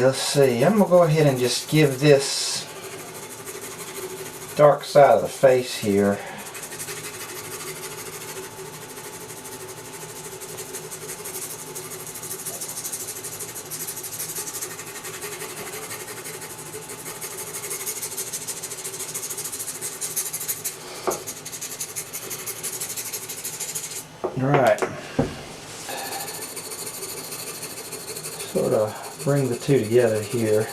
Okay, let's see. I'm going to go ahead and just give this dark side of the face here right. Sort of bring the two together here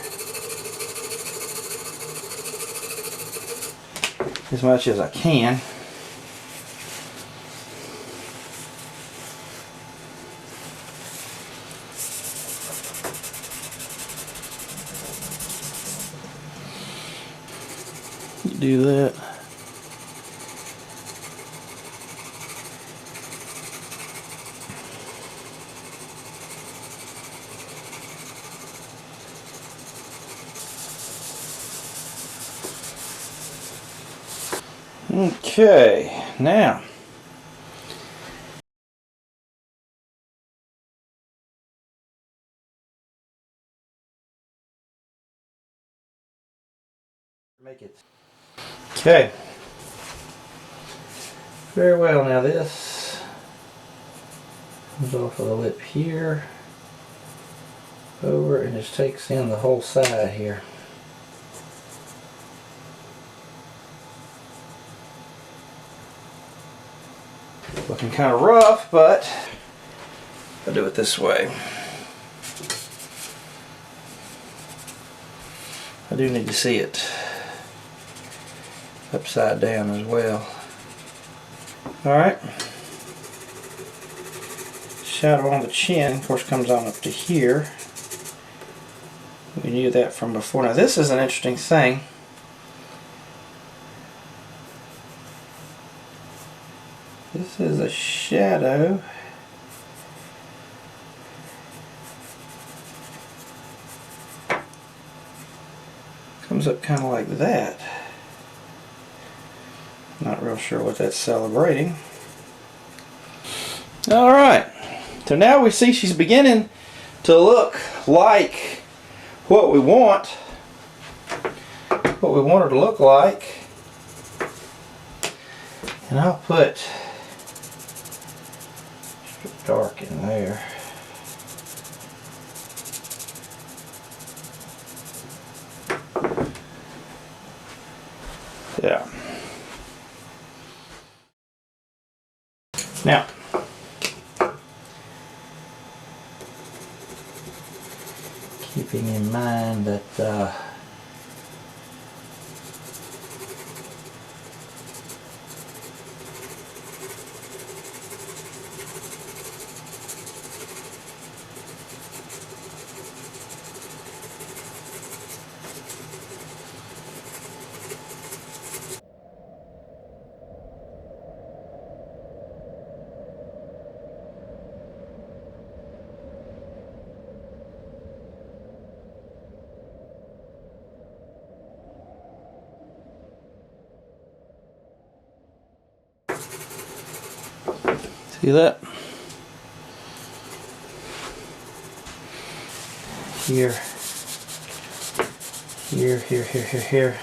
as much as I can. Do that. Okay, now make it. Okay. Very well, now this comes off of the lip here, over, and just takes in the whole side here. Looking kind of rough, but I'll do it this way. I do need to see it upside down as well. Alright. Shadow on the chin, of course, comes on up to here. We knew that from before. Now this is an interesting thing. This is a shadow. Comes up kind of like that. Not real sure what that's celebrating. Alright, so now we see she's beginning to look like what we want. What we want her to look like. And I'll put dark in there. Yeah. Now, keeping in mind that see that? Here, here, here, here, here, here.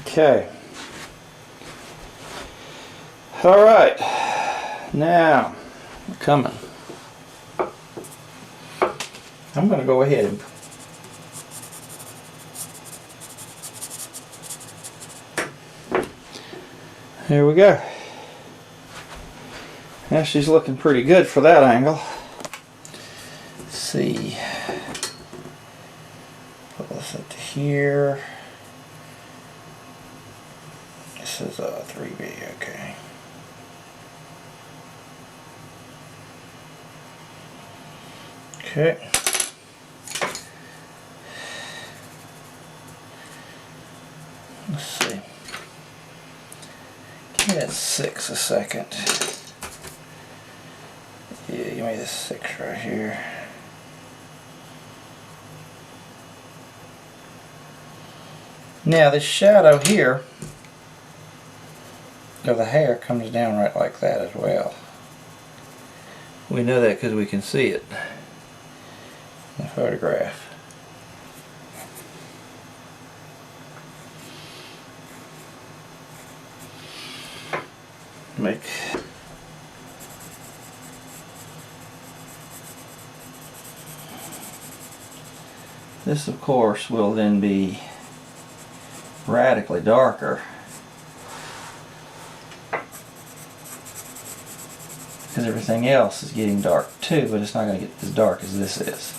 Okay. All right. Now, we're coming. I'm going to go ahead and there we go. Now she's looking pretty good for that angle. Let's see. Put this up to here. This is a 3B, okay. Okay. Let's see. Give me that 6 a second. Yeah, give me the 6 right here. Now this shadow here the hair comes down right like that as well. We know that because we can see it in the photograph. This, of course, will then be radically darker because everything else is getting dark too, but it's not going to get as dark as this is.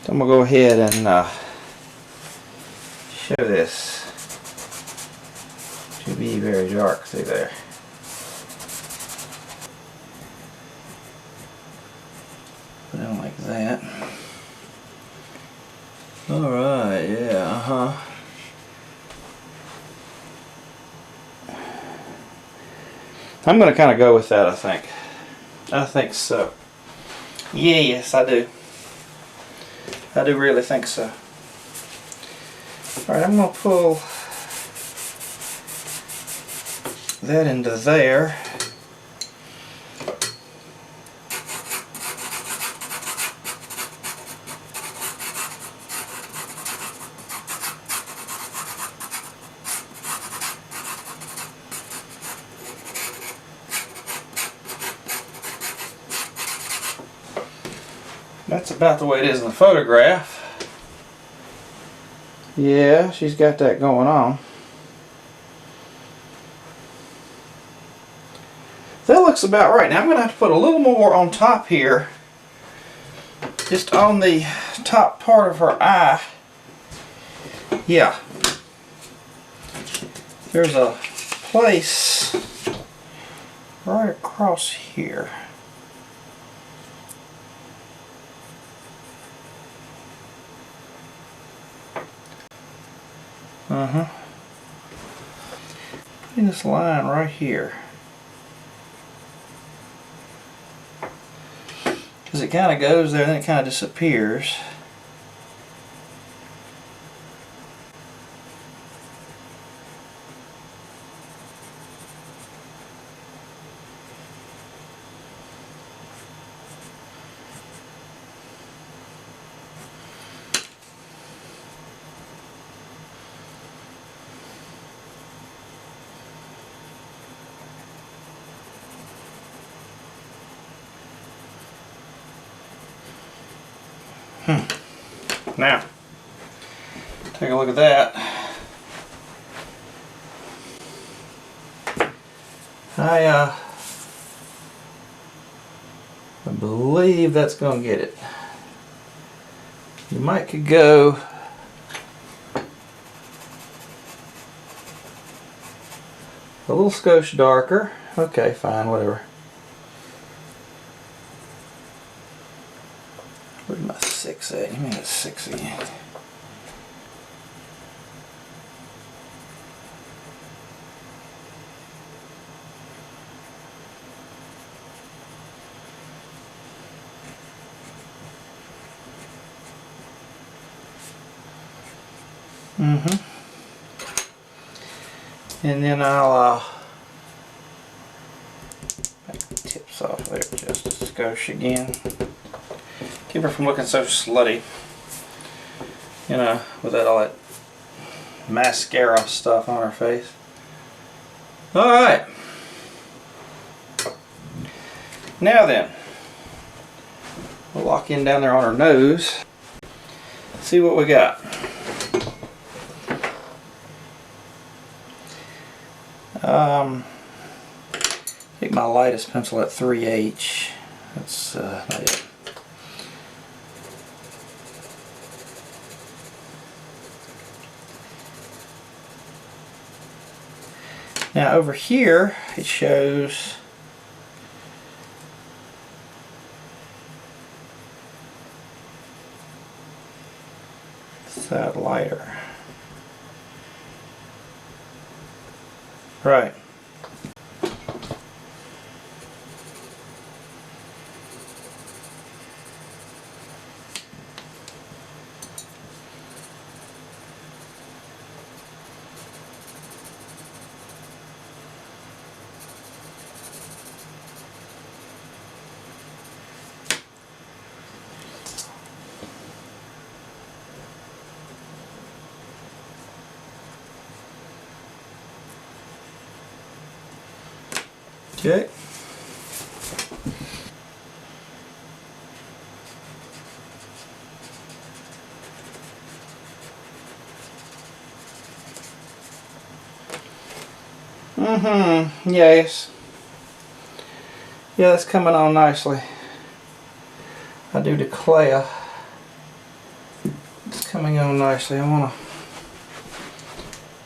So I'm going to go ahead and show this to be very dark through there. Put it on like that. Alright, yeah, I'm going to kind of go with that, I think. I think so. Yeah, yes, I do. I do really think so. Alright, I'm going to pull that into there. That's about the way it is in the photograph. Yeah, she's got that going on. That looks about right. Now I'm going to have to put a little more on top here. Just on the top part of her eye. Yeah. There's a place right across here. Putting this line right here. Because it kind of goes there and then it kind of disappears. Now, take a look at that. I believe that's going to get it. You might could go a little skosh darker. Okay, fine, whatever. Where's my 6 at? Give me that 6 again. And then I'll make the tips off there just a skosh again. Keep her from looking so slutty, you know, with all that mascara stuff on her face. Alright. Now then, we'll lock in down there on her nose. See what we got. Take my lightest pencil at 3H. That's not it. Now over here it shows side lighter. Right. Okay. Yes. Yeah, that's coming on nicely. I do declare it's coming on nicely. I want to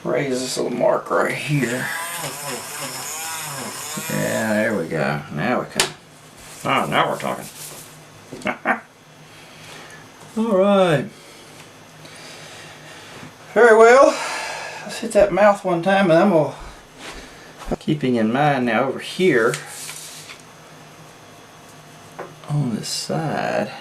raise this little mark right here. Yeah, there we go. Now we can. Oh, now we're talking. Alright. Very well. Let's hit that mouth one time, and I'm going to, keeping in mind now over here on this side,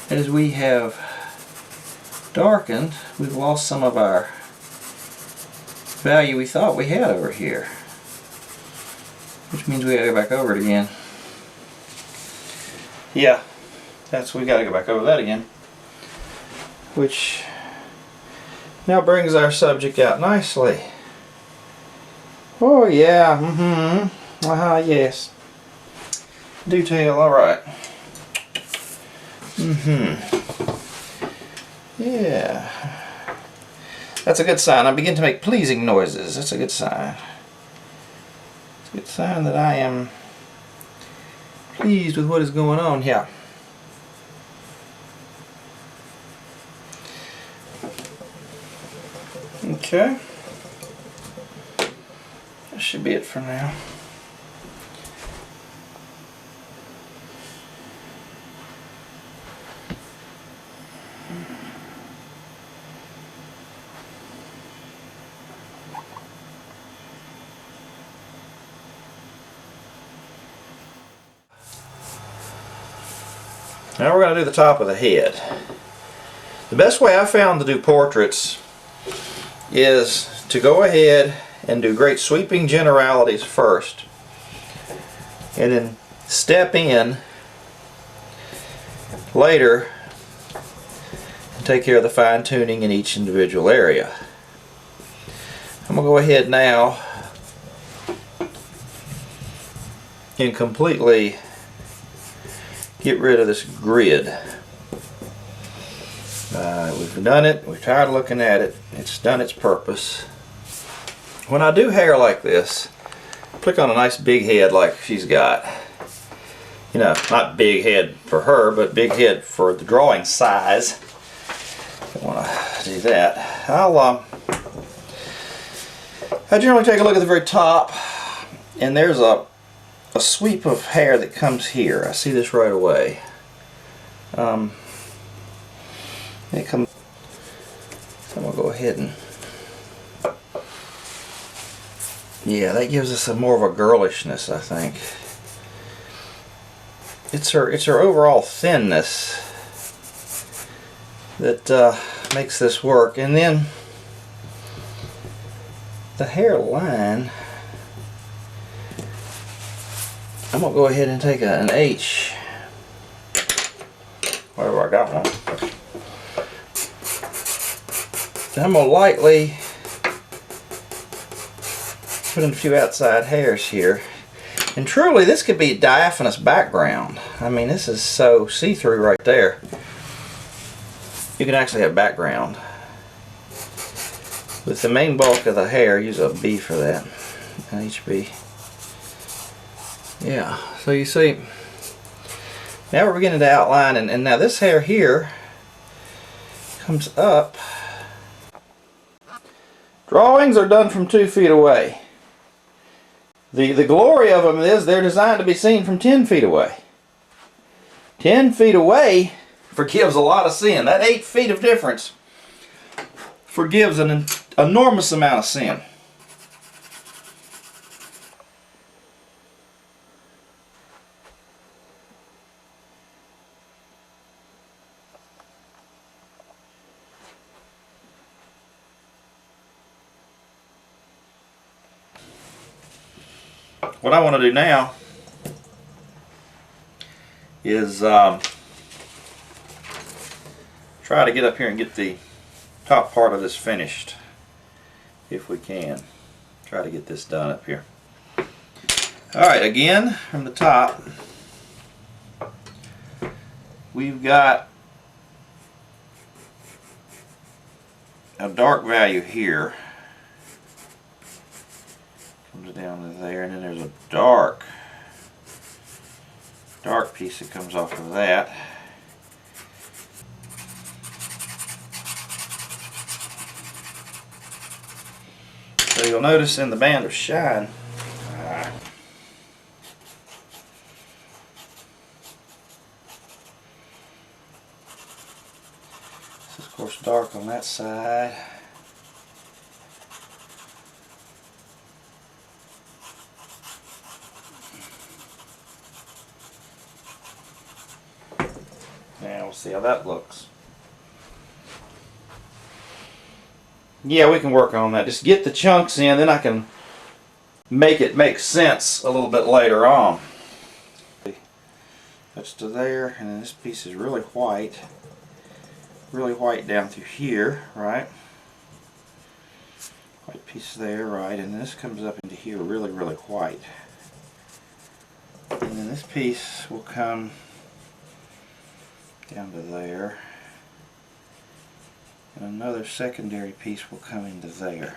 as we have darkened, we've lost some of our value we thought we had over here, which means we gotta go back over it again. Yeah, we gotta go back over that again, which now brings our subject out nicely. Oh yeah, yes. Detail, alright. Yeah. That's a good sign. I begin to make pleasing noises. That's a good sign. It's a good sign that I am pleased with what is going on here. Okay. That should be it for now. Now we're going to do the top of the head. The best way I found to do portraits is to go ahead and do great sweeping generalities first, and then step in later and take care of the fine tuning in each individual area. I'm going to go ahead now and completely get rid of this grid. We've done it, we've tried looking at it, it's done its purpose. When I do hair like this, click on a nice big head like she's got. You know, not big head for her, but big head for the drawing size. Don't want to do that. I generally take a look at the very top, and there's a sweep of hair that comes here. I see this right away. It comes. So I'm gonna go ahead and, yeah, that gives us more of a girlishness, I think. It's her overall thinness that makes this work, and then the hairline. I'm going to go ahead and take an H, wherever I got one. And I'm going to lightly put in a few outside hairs here. And truly, this could be a diaphanous background. I mean, this is so see-through right there. You can actually have background. With the main bulk of the hair, use a B for that. An HB. Yeah, so you see, now we're beginning to outline, and now this hair here comes up. Drawings are done from 2 feet away. The glory of them is they're designed to be seen from 10 feet away. 10 feet away forgives a lot of sin. That 8 feet of difference forgives an enormous amount of sin. What I want to do now is try to get up here and get the top part of this finished if we can. Try to get this done up here. Alright, again from the top we've got a dark value here. Comes down to there, and then there's a dark piece that comes off of that. So you'll notice in the band of shine, this is of course dark on that side. Now we'll see how that looks. Yeah, we can work on that. Just get the chunks in, then I can make it make sense a little bit later on. That's to there, and then this piece is really white down through here, right? White piece there, right, and this comes up into here really white. And then this piece will come down to there. And another secondary piece will come into there.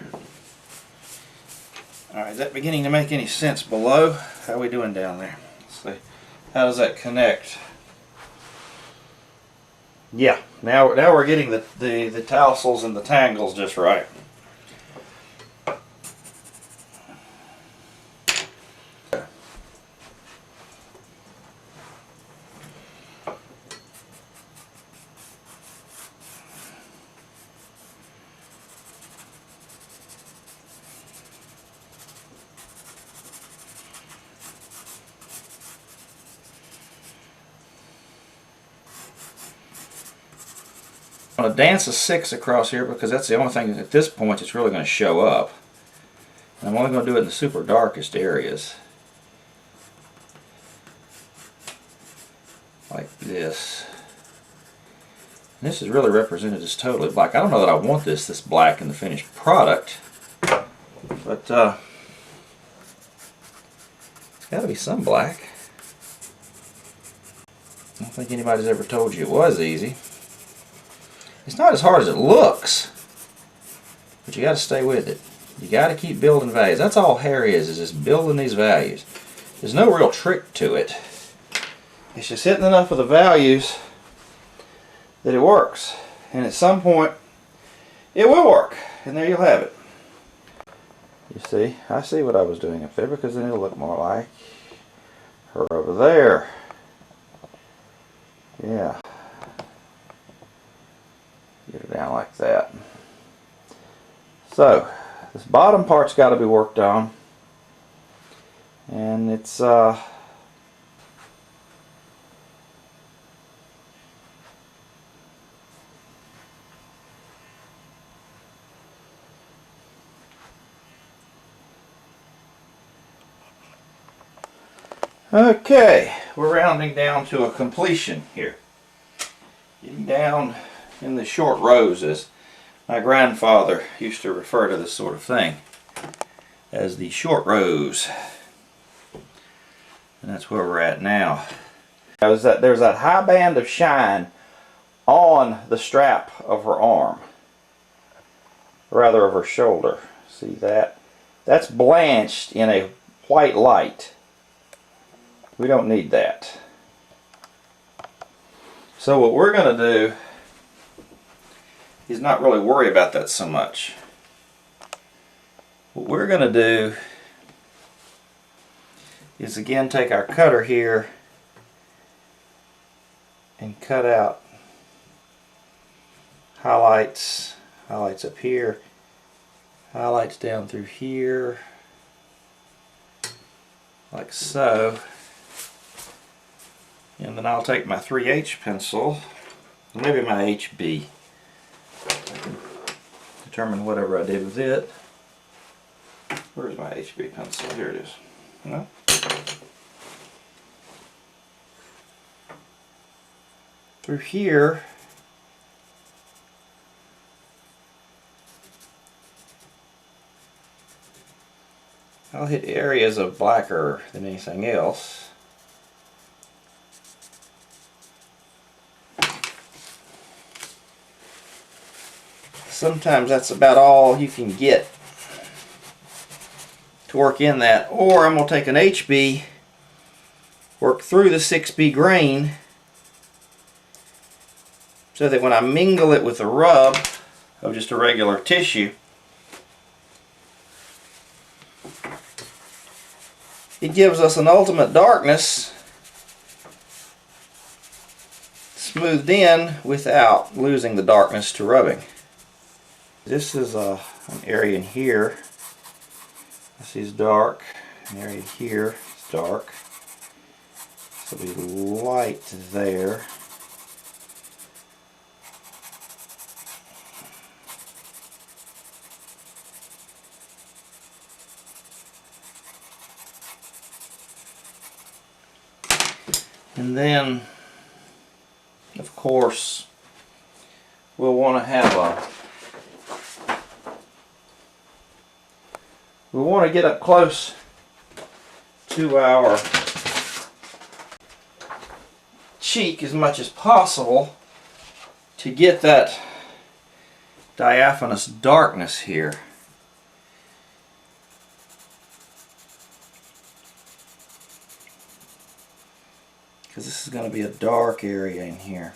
Alright, is that beginning to make any sense below? How are we doing down there? Let's see. How does that connect? Yeah, now we're getting the tassels and the tangles just right. I'm going to dance a 6 across here because that's the only thing at this point that's really going to show up. And I'm only going to do it in the super darkest areas. Like this. And this is really represented as totally black. I don't know that I want this black in the finished product. But it's got to be some black. I don't think anybody's ever told you it was easy. It's not as hard as it looks, but you got to stay with it. You got to keep building values. That's all hair is just building these values. There's no real trick to it. It's just hitting enough of the values that it works. And at some point, it will work. And there you'll have it. You see, I see what I was doing up there because then it'll look more like her over there. Yeah. Get it down like that. So, this bottom part's got to be worked on. And it's okay, we're rounding down to a completion here. Getting down in the short rows, as my grandfather used to refer to this sort of thing, as the short rows. And that's where we're at now. There's that high band of shine on the strap of her arm, rather of her shoulder. See that? That's blanched in a white light. We don't need that. So what we're going to do is not really worry about that so much. What we're going to do is again take our cutter here and cut out highlights up here, highlights down through here, like so. And then I'll take my 3H pencil, maybe my HB. I can determine whatever I did with it. Where's my HB pencil? Here it is. No? Through here, I'll hit areas of blacker than anything else. Sometimes that's about all you can get to work in that. Or I'm going to take an HB, work through the 6B grain, so that when I mingle it with the rub of just a regular tissue, it gives us an ultimate darkness smoothed in without losing the darkness to rubbing. This is an area in here. This is dark. An area here is dark. So it'll be light there. And then, of course, we'll want to have we want to get up close to our cheek as much as possible to get that diaphanous darkness here. Because this is going to be a dark area in here.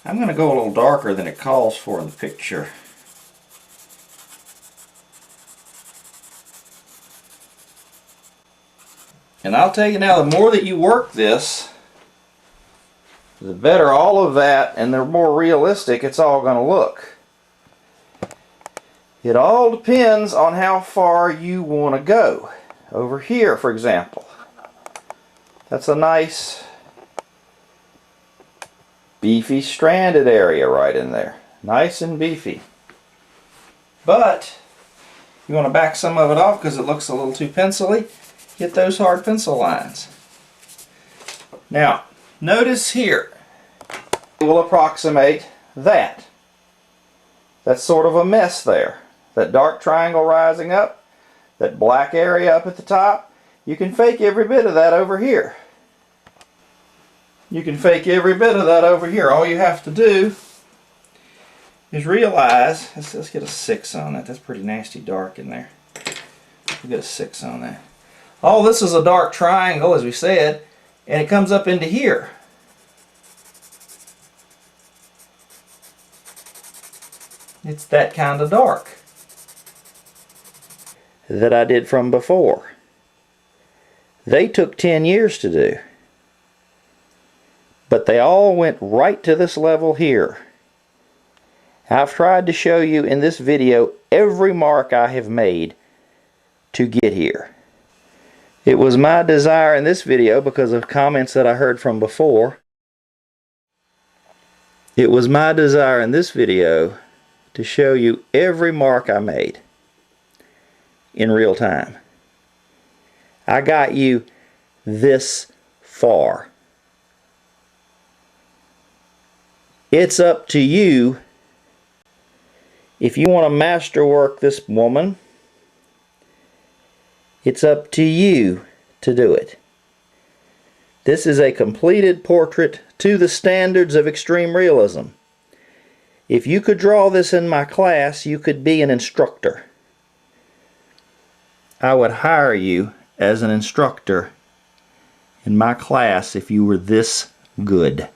I'm going to go a little darker than it calls for in the picture. And I'll tell you now, the more that you work this, the better all of that and the more realistic it's all going to look. It all depends on how far you want to go. Over here, for example, that's a nice beefy stranded area right in there. Nice and beefy. But you want to back some of it off because it looks a little too pencil-y. Get those hard pencil lines. Now, notice here, it will approximate that. That's sort of a mess there. That dark triangle rising up, that black area up at the top, you can fake every bit of that over here. You can fake every bit of that over here. All you have to do is realize, let's get a 6 on that. That's pretty nasty dark in there. We'll get a 6 on that. All this is a dark triangle, as we said, and it comes up into here. It's that kind of dark that I did from before. They took 10 years to do. But they all went right to this level here. I've tried to show you in this video every mark I have made to get here. It was my desire in this video, because of comments that I heard from before, it was my desire in this video to show you every mark I made in real time. I got you this far. It's up to you if you want to masterwork this woman. It's up to you to do it. This is a completed portrait to the standards of extreme realism. If you could draw this in my class, you could be an instructor. I would hire you as an instructor in my class if you were this good.